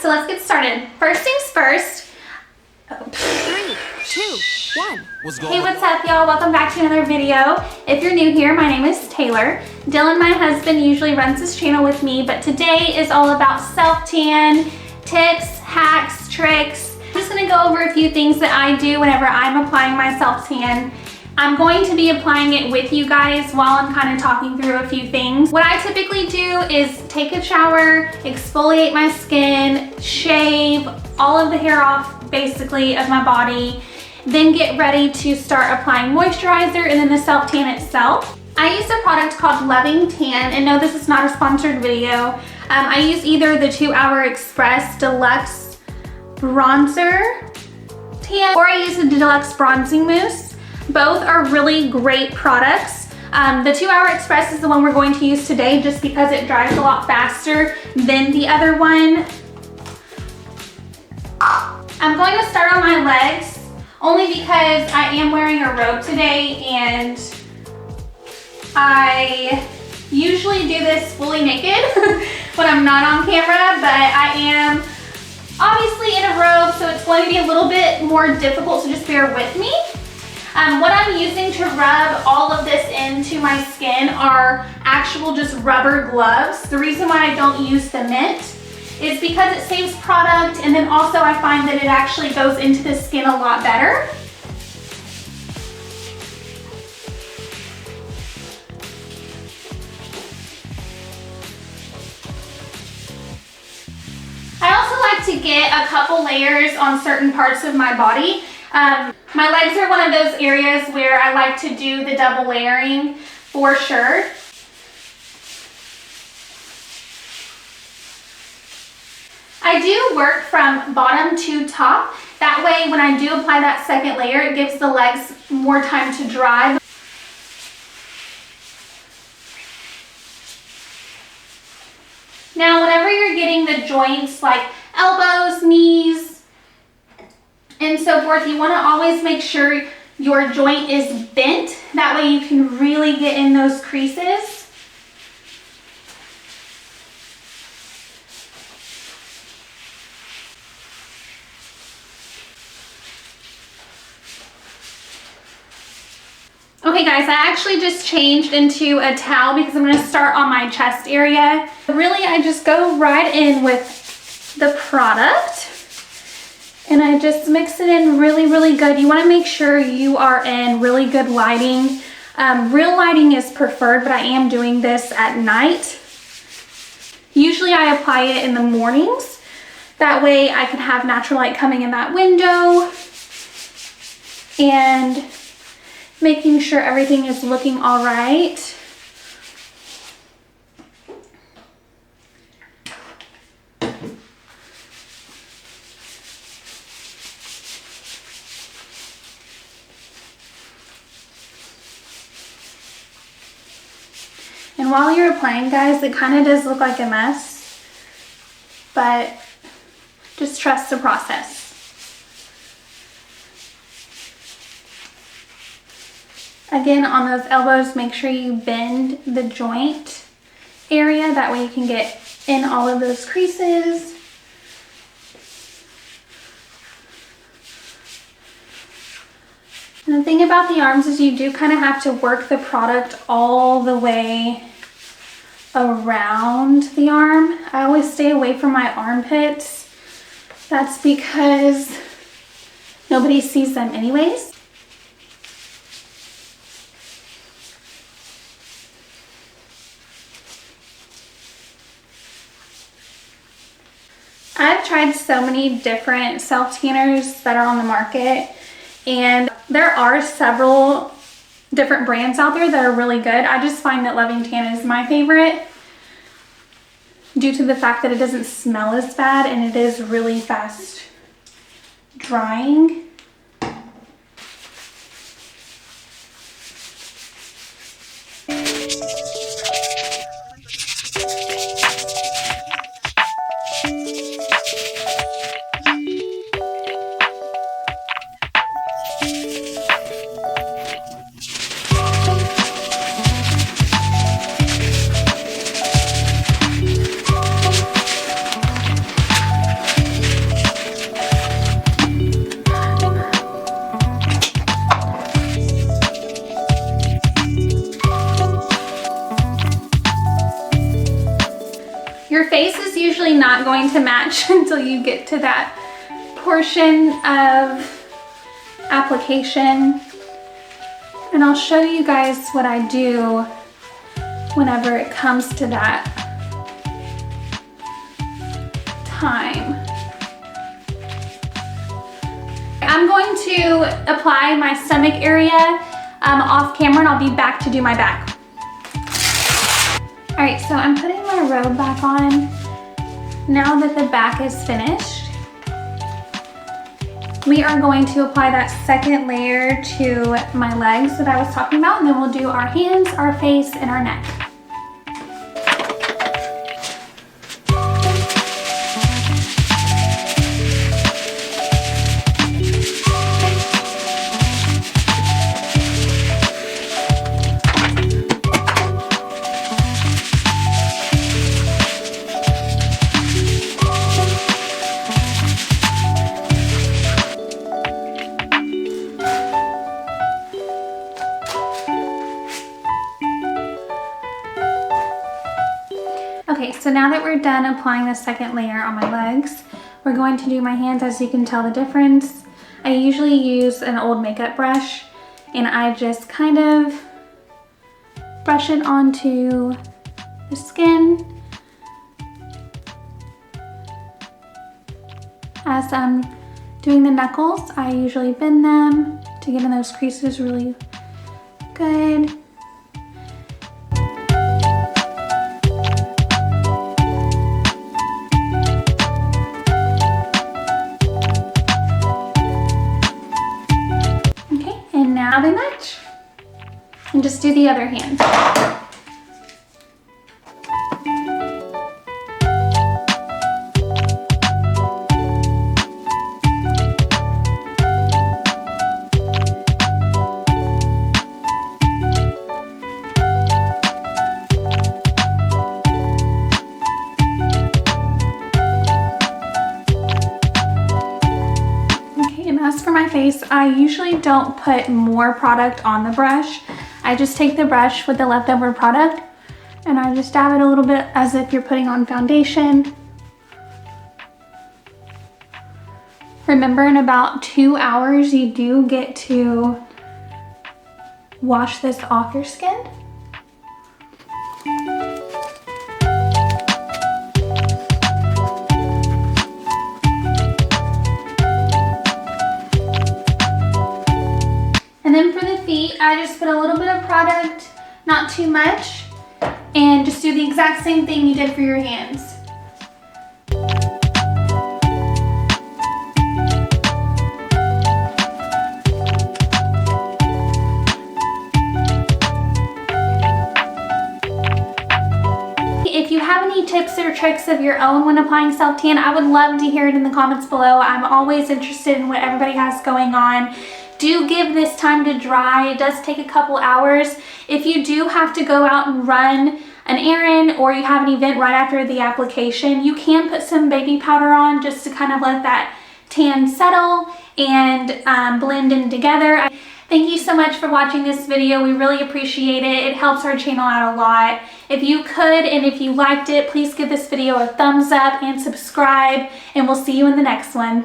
so let's get started. First things first. 3, 2, 1. Hey, what's up, y'all? Welcome back to another video. If you're new here, my name is Taylor. Dylan, my husband, usually runs this channel with me, but today is all about self-tan, tips, hacks, tricks. I'm just gonna go over a few things that I do whenever I'm applying my self-tan. I'm going to be applying it with you guys while I'm kind of talking through a few things. What I typically do is take a shower, exfoliate my skin, shave all of the hair off basically of my body, then get ready to start applying moisturizer and then the self-tan itself. I use a product called Loving Tan, and no, this is not a sponsored video. I use either the 2 Hour Express Deluxe Bronzer Tan or I use the Deluxe Bronzing Mousse. Both are really great products. The 2 Hour Express is the one we're going to use today just because it dries a lot faster than the other one. I'm going to start on my legs only because I am wearing a robe today and I usually do this fully naked when I'm not on camera, but I am obviously in a robe, so it's going to be a little bit more difficult, so just bear with me. What I'm using to rub all of this into my skin are actual just rubber gloves. The reason why I don't use the mint is because it saves product, and then also I find that it actually goes into the skin a lot better. I also like to get a couple layers on certain parts of my body. My legs are one of those areas where I like to do the double layering for sure. I do work from bottom to top. That way when I do apply that second layer, it gives the legs more time to dry. Now, whenever you're getting the joints like elbows, knees, and so forth, you want to always make sure your joint is bent. That way you can really get in those creases. Okay guys, I actually just changed into a towel because I'm going to start on my chest area. Really, I just go right in with the product. And I just mix it in really, really good. You want to make sure you are in really good lighting. Real lighting is preferred, but I am doing this at night. Usually I apply it in the mornings. That way I can have natural light coming in that window and making sure everything is looking all right. And while you're applying, guys, it kind of does look like a mess, but just trust the process. Again, on those elbows, make sure you bend the joint area. That way you can get in all of those creases. And the thing about the arms is you do kind of have to work the product all the way around the arm. I always stay away from my armpits. That's because nobody sees them anyways. I've tried so many different self-tanners that are on the market, and there are several different brands out there that are really good. I just find that Loving Tan is my favorite due to the fact that it doesn't smell as bad and it is really fast drying. not going to match until you get to that portion of application. And I'll show you guys what I do whenever it comes to that time. I'm going to apply my stomach area off camera, and I'll be back to do my back. All right, so I'm putting my robe back on now that the back is finished. We are going to apply that second layer to my legs that I was talking about, and then we'll do our hands, our face, and our neck. Okay, so now that we're done applying the second layer on my legs, we're going to do my hands. As you can tell the difference, I usually use an old makeup brush, and I just kind of brush it onto the skin as I'm doing the knuckles. I usually bend them to get in those creases really good. Now they match. And just do the other hand. As for my face, I usually don't put more product on the brush. I just take the brush with the leftover product and I just dab it a little bit as if you're putting on foundation. Remember, in about 2 hours, you do get to wash this off your skin. And then for the feet, I just put a little bit of product, not too much, and just do the exact same thing you did for your hands. If you have any tips or tricks of your own when applying self-tan, I would love to hear it in the comments below. I'm always interested in what everybody has going on. Do give this time to dry. It does take a couple hours. If you do have to go out and run an errand or you have an event right after the application, you can put some baby powder on just to kind of let that tan settle and blend in together. Thank you so much for watching this video. We really appreciate it. It helps our channel out a lot. If you could, and if you liked it, please give this video a thumbs up and subscribe, and we'll see you in the next one.